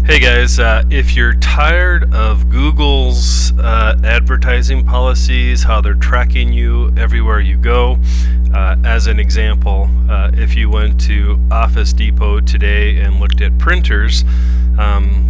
Hey guys, if you're tired of Google's advertising policies, how they're tracking you everywhere you go, as an example, if you went to Office Depot today and looked at printers,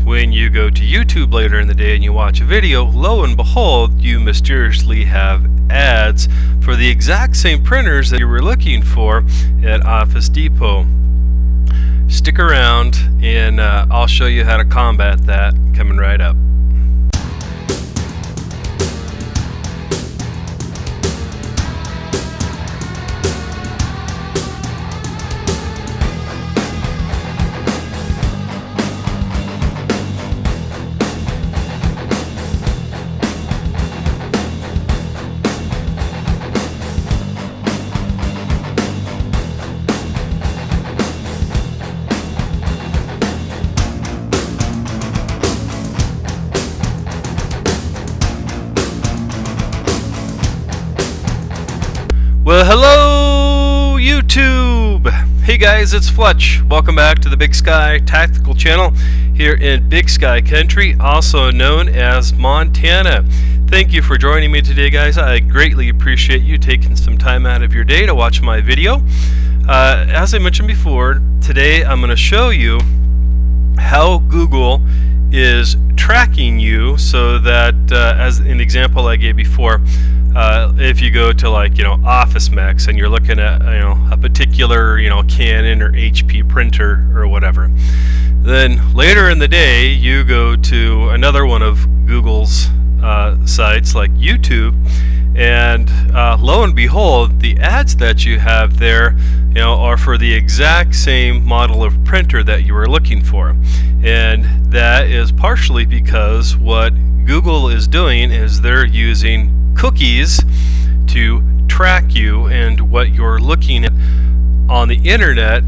when you go to YouTube later in the day and you watch a video, lo and behold, you mysteriously have ads for the exact same printers that you were looking for at Office Depot. Stick around and I'll show you how to combat that coming right up. Well, hello YouTube! Hey guys, it's Fletch. Welcome back to the Big Sky Tactical Channel here in Big Sky Country, also known as Montana. Thank you for joining me today, guys. I greatly appreciate you taking some time out of your day to watch my video. As I mentioned before, today I'm going to show you how Google is tracking you so that, as in the example I gave before, if you go to Office Max and you're looking at a particular Canon or HP printer or whatever, then later in the day you go to another one of Google's sites like YouTube, and lo and behold, the ads that you have there are for the exact same model of printer that you were looking for. And that is partially because what Google is doing is they're using cookies to track you and what you're looking at on the internet,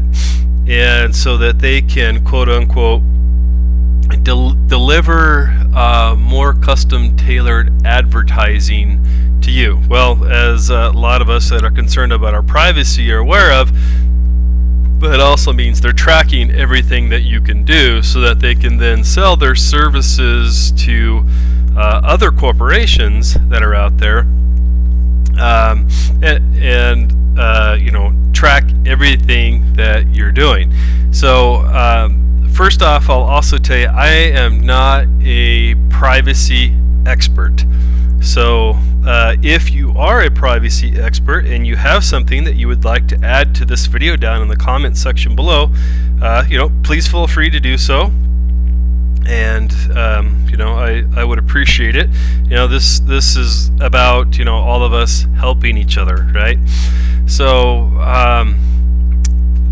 and so that they can quote unquote deliver more custom tailored advertising to you. Well, as a lot of us that are concerned about our privacy are aware of, but it also means they're tracking everything that you can do so that they can then sell their services to other corporations that are out there, and track everything that you're doing. So first off, I'll also tell you I am not a privacy expert. So if you are a privacy expert and you have something that you would like to add to this video down in the comment section below, please feel free to do so. And I would appreciate it. This is about all of us helping each other, right? So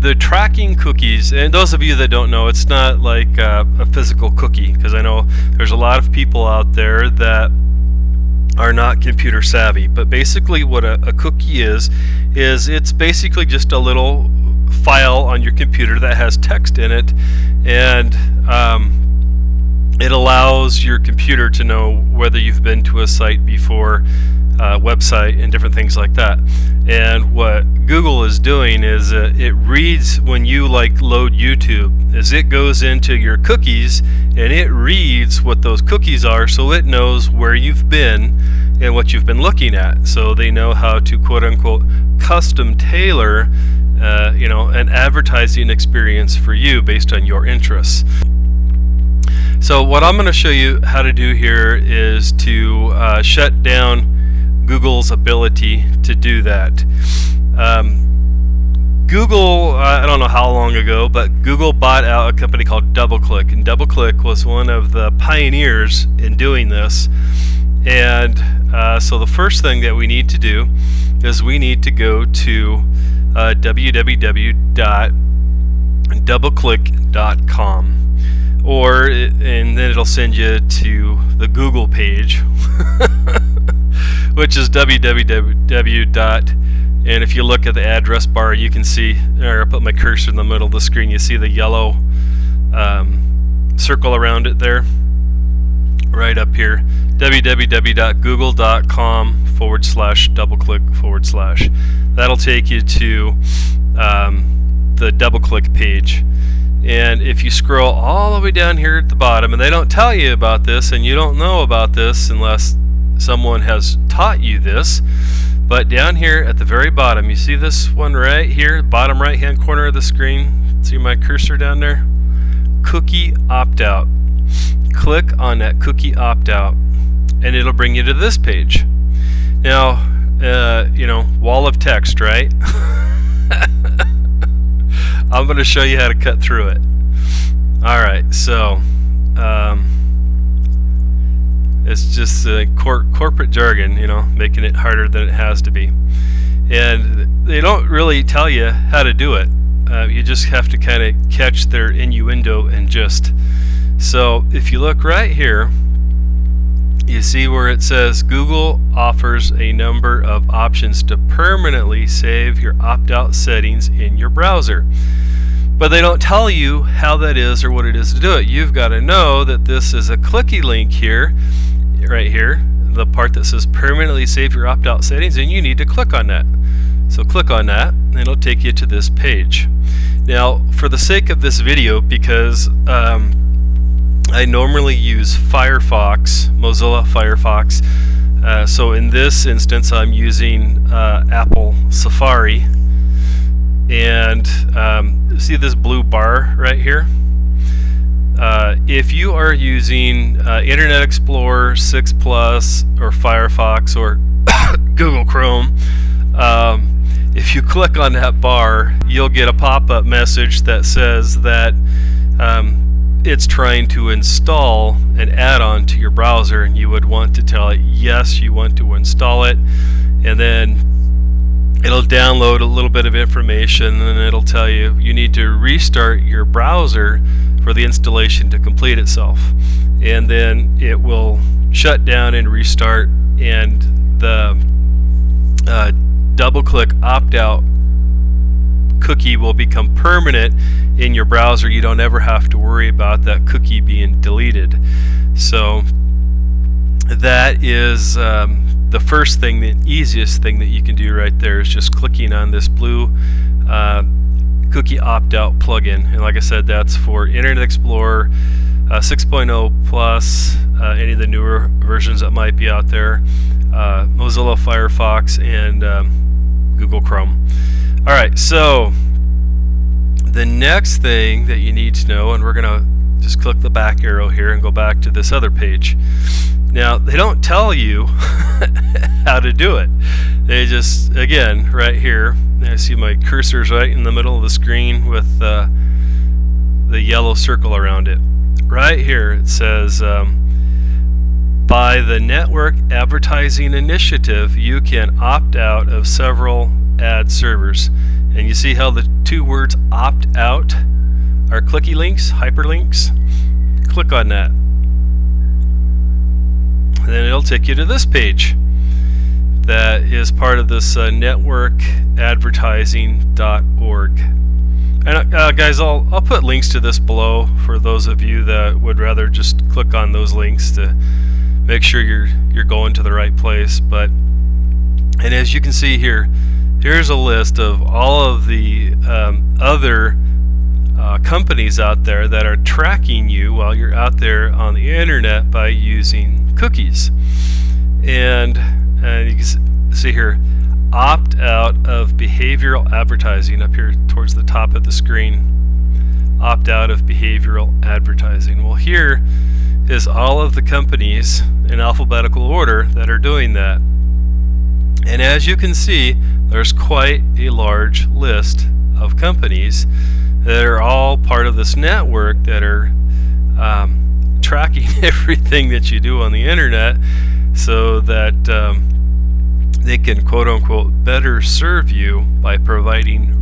the tracking cookies, and those of you that don't know, it's not like a physical cookie, because I know there's a lot of people out there that are not computer savvy. But basically what a cookie is it's basically just a little file on your computer that has text in it, and it allows your computer to know whether you've been to a site before, website, and different things like that. And what Google is doing is it reads when you load YouTube, is it goes into your cookies and it reads what those cookies are, so it knows where you've been and what you've been looking at. So they know how to quote unquote custom tailor an advertising experience for you based on your interests. So what I'm going to show you how to do here is to shut down Google's ability to do that. Google, I don't know how long ago, but Google bought out a company called DoubleClick, and DoubleClick was one of the pioneers in doing this. And so the first thing that we need to do is we need to go to www.doubleclick.com. And then it'll send you to the Google page, which is www. And if you look at the address bar, you can see, or I put my cursor in the middle of the screen, you see the yellow circle around it there, right up here, www.google.com/doubleclick/. That'll take you to the DoubleClick page. And if you scroll all the way down here at the bottom, and they don't tell you about this, and you don't know about this unless someone has taught you this, but down here at the very bottom, you see this one right here, bottom right hand corner of the screen, see my cursor down there? Cookie opt-out. Click on that cookie opt-out and it'll bring you to this page. Now, you know, wall of text, right? I'm going to show you how to cut through it. Alright, so it's just corporate jargon, you know, making it harder than it has to be. And they don't really tell you how to do it. You just have to kind of catch their innuendo and gist. So if you look right here, you see where it says Google offers a number of options to permanently save your opt-out settings in your browser. But they don't tell you how that is or what it is to do it. You've got to know that this is a clicky link here, right here, the part that says permanently save your opt-out settings, and you need to click on that. So click on that and it'll take you to this page. Now, for the sake of this video, because I normally use Firefox, Mozilla Firefox, so in this instance I'm using Apple Safari, and see this blue bar right here? If you are using Internet Explorer 6 Plus or Firefox or Google Chrome, if you click on that bar, you'll get a pop-up message that says that it's trying to install an add-on to your browser, and you would want to tell it yes, you want to install it, and then it'll download a little bit of information, and it'll tell you you need to restart your browser for the installation to complete itself, and then it will shut down and restart, and the double-click opt-out cookie will become permanent in your browser. You don't ever have to worry about that cookie being deleted. So that is the first thing, the easiest thing that you can do right there is just clicking on this blue cookie opt-out plugin. And like I said, that's for Internet Explorer 6.0 plus, any of the newer versions that might be out there, Mozilla Firefox, and Google Chrome. Alright, so the next thing that you need to know, and we're going to just click the back arrow here and go back to this other page. Now, they don't tell you how to do it. They just, again, right here, I see my cursor's right in the middle of the screen with the yellow circle around it. Right here it says, by the Network Advertising Initiative, you can opt out of several ad servers. And you see how the two words opt out are clicky links, hyperlinks? Click on that. And then it'll take you to this page that is part of this networkadvertising.org. And guys, I'll put links to this below for those of you that would rather just click on those links to make sure you're going to the right place. And as you can see here, here's a list of all of the other companies out there that are tracking you while you're out there on the internet by using cookies. And you can see here, opt out of behavioral advertising up here towards the top of the screen. Opt out of behavioral advertising. Well, here is all of the companies in alphabetical order that are doing that. And as you can see, there's quite a large list of companies that are all part of this network that are tracking everything that you do on the internet, so that they can quote-unquote better serve you by providing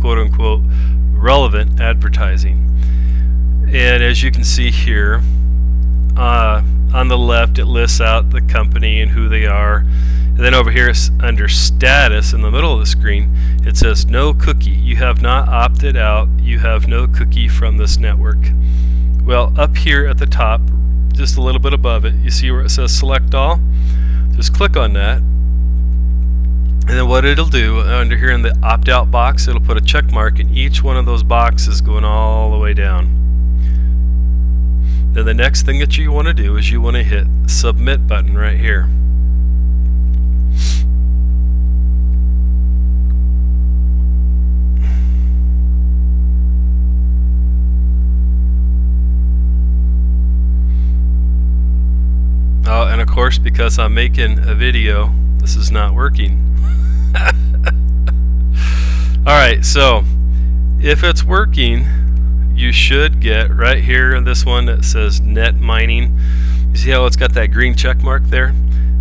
quote-unquote relevant advertising. And as you can see here, on the left it lists out the company and who they are. And then over here under status in the middle of the screen, it says no cookie. You have not opted out. You have no cookie from this network. Well, up here at the top, just a little bit above it, you see where it says select all? Just click on that. And then what it'll do, under here in the opt-out box, it'll put a check mark in each one of those boxes going all the way down. Then the next thing that you want to do is you want to hit submit button right here. Oh, and of course, because I'm making a video, this is not working. Alright, so if it's working, you should get right here in this one that says net mining. You see how it's got that green check mark there?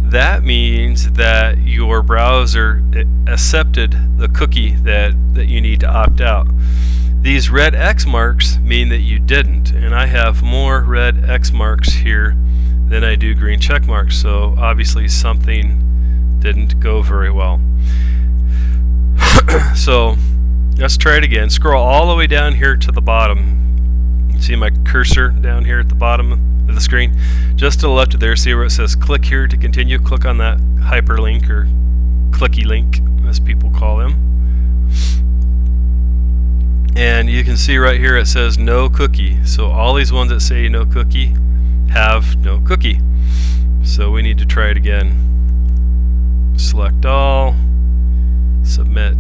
That means that your browser accepted the cookie that you need to opt out. These red X marks mean that you didn't, and I have more red X marks here than I do green check marks, so obviously something didn't go very well. So let's try it again. Scroll all the way down here to the bottom. You see my cursor down here at the bottom of the screen? Just to the left of there, see where it says click here to continue? Click on that hyperlink, or clicky link as people call them. And you can see right here it says no cookie. So all these ones that say no cookie have no cookie. So we need to try it again. Select all, submit.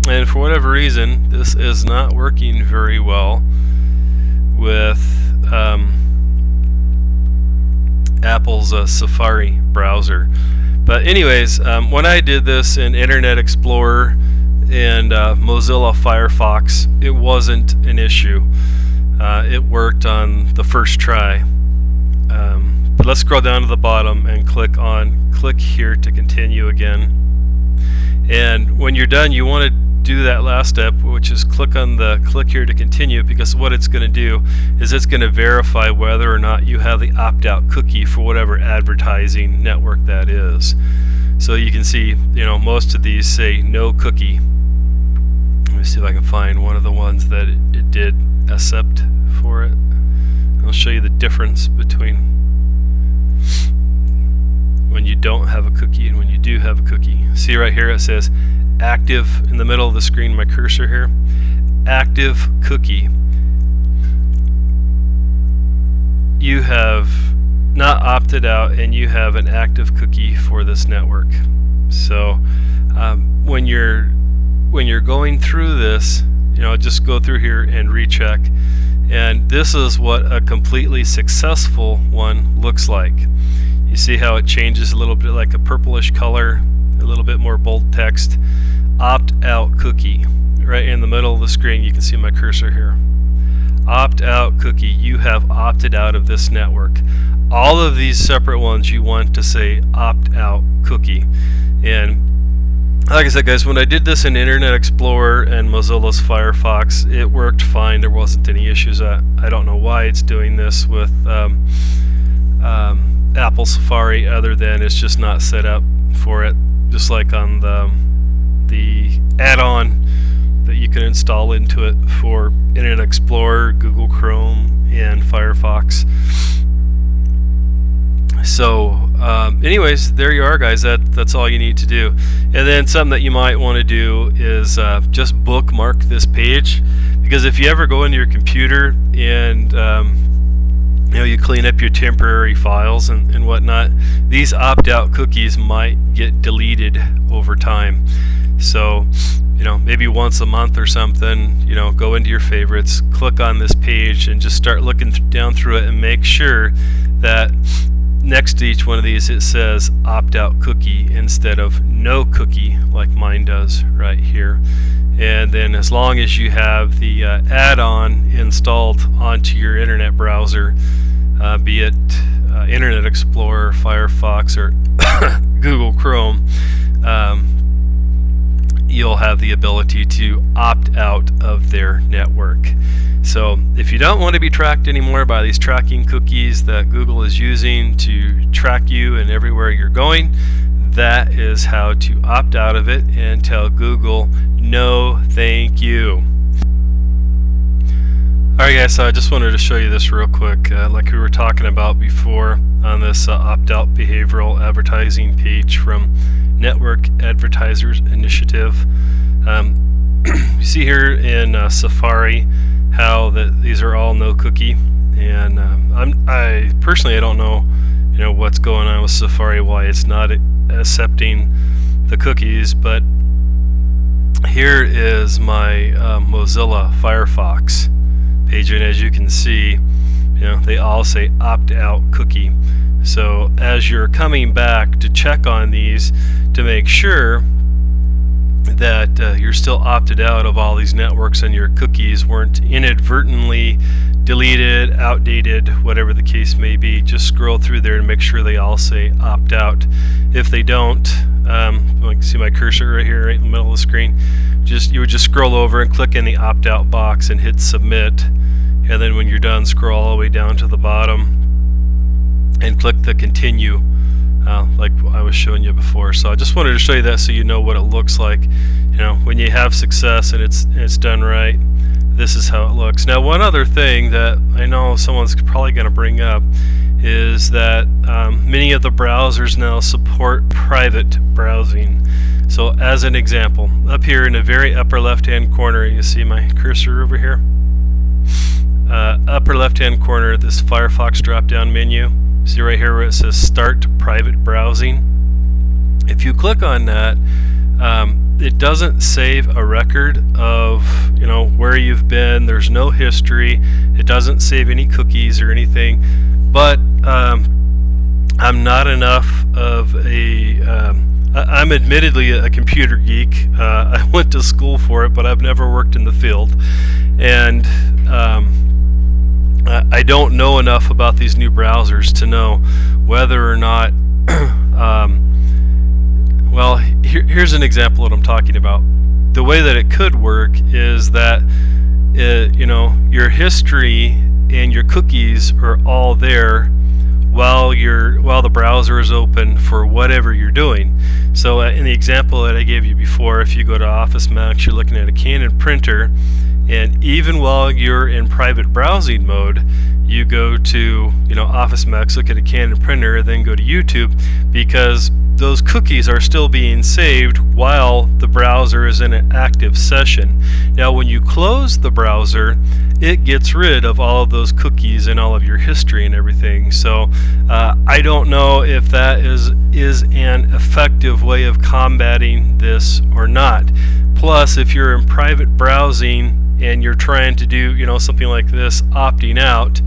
And for whatever reason, this is not working very well with Apple's Safari browser. But anyways, when I did this in Internet Explorer and Mozilla Firefox, it wasn't an issue. It worked on the first try. But let's scroll down to the bottom and click here to continue again. And when you're done, you want to do that last step, which is click here to continue, because what it's going to do is it's going to verify whether or not you have the opt-out cookie for whatever advertising network that is. So you can see, most of these say no cookie. Let me see if I can find one of the ones that it did accept for it. I'll show you the difference between when you don't have a cookie and when you do have a cookie. See right here it says active in the middle of the screen, my cursor here. Active cookie. You have not opted out and you have an active cookie for this network. So when you're going through this, just go through here and recheck. And this is what a completely successful one looks like. You see how it changes a little bit, like a purplish color, a little bit more bold text. Opt out cookie. Right in the middle of the screen, you can see my cursor here. Opt out cookie. You have opted out of this network. All of these separate ones you want to say opt out cookie. And like I said, guys, when I did this in Internet Explorer and Mozilla's Firefox, it worked fine. There wasn't any issues. I don't know why it's doing this with Apple Safari, other than it's just not set up for it, just like on the add-on that you can install into it for Internet Explorer, Google Chrome, and Firefox. So anyways, there you are, guys. That's all you need to do. And then something that you might want to do is just bookmark this page, because if you ever go into your computer and you clean up your temporary files and whatnot, these opt-out cookies might get deleted over time. So maybe once a month or something, go into your favorites, click on this page, and just start looking down through it and make sure that next to each one of these it says opt-out cookie instead of no cookie, like mine does right here. And then as long as you have the add-on installed onto your internet browser, be it Internet Explorer, Firefox, or Google Chrome, you'll have the ability to opt out of their network. So if you don't want to be tracked anymore by these tracking cookies that Google is using to track you and everywhere you're going, that is how to opt out of it and tell Google no thank you. Alright guys, so I just wanted to show you this real quick. Like we were talking about before on this opt-out behavioral advertising page from Network Advertisers Initiative. You see here in Safari how these are all no cookie, and I personally don't know what's going on with Safari, why it's not accepting the cookies, but here is my Mozilla Firefox page, and as you can see, they all say opt-out cookie. So as you're coming back to check on these to make sure that you're still opted out of all these networks and your cookies weren't inadvertently deleted, outdated, whatever the case may be, just scroll through there and make sure they all say opt out. If they don't, you can see my cursor right here, right in the middle of the screen. You would just scroll over and click in the opt out box and hit submit, and then when you're done, scroll all the way down to the bottom and click the continue, like I was showing you before. So I just wanted to show you that so you know what it looks like. When you have success and it's done right, this is how it looks. Now, one other thing that I know someone's probably going to bring up is that many of the browsers now support private browsing. So as an example, up here in the very upper left hand corner, you see my cursor over here, upper left hand corner, this Firefox drop down menu, see right here where it says start private browsing. If you click on that, it doesn't save a record of where you've been. There's no history. It doesn't save any cookies or anything. But I'm not enough of I'm admittedly a computer geek. I went to school for it, but I've never worked in the field, and I don't know enough about these new browsers to know whether or not well, here's an example of what I'm talking about. The way that it could work is that your history and your cookies are all there while the browser is open for whatever you're doing. So in the example that I gave you before, if you go to Office Max, you're looking at a Canon printer, and even while you're in private browsing mode, you go to Office Max, look at a Canon printer, then go to YouTube, because those cookies are still being saved while the browser is in an active session. Now when you close the browser, it gets rid of all of those cookies and all of your history and everything. So I don't know if that is an effective way of combating this or not. Plus, if you're in private browsing and you're trying to do something like this, opting out,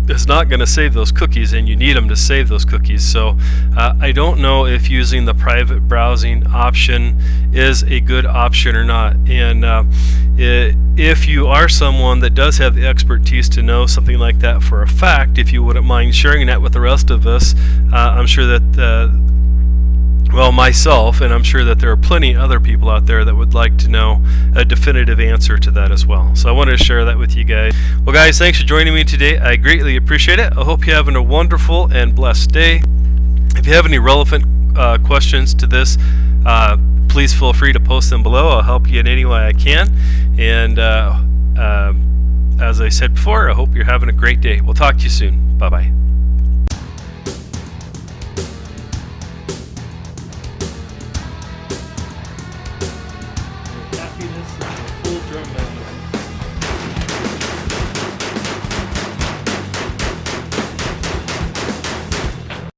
it's not going to save those cookies, and you need them to save those cookies. So I don't know if using the private browsing option is a good option or not. And if you are someone that does have the expertise to know something like that for a fact, if you wouldn't mind sharing that with the rest of us, I'm sure that myself, and I'm sure that there are plenty other people out there that would like to know a definitive answer to that as well. So I wanted to share that with you guys. Well guys, thanks for joining me today. I greatly appreciate it. I hope you're having a wonderful and blessed day. If you have any relevant questions to this, please feel free to post them below. I'll help you in any way I can. And as I said before, I hope you're having a great day. We'll talk to you soon. Bye-bye.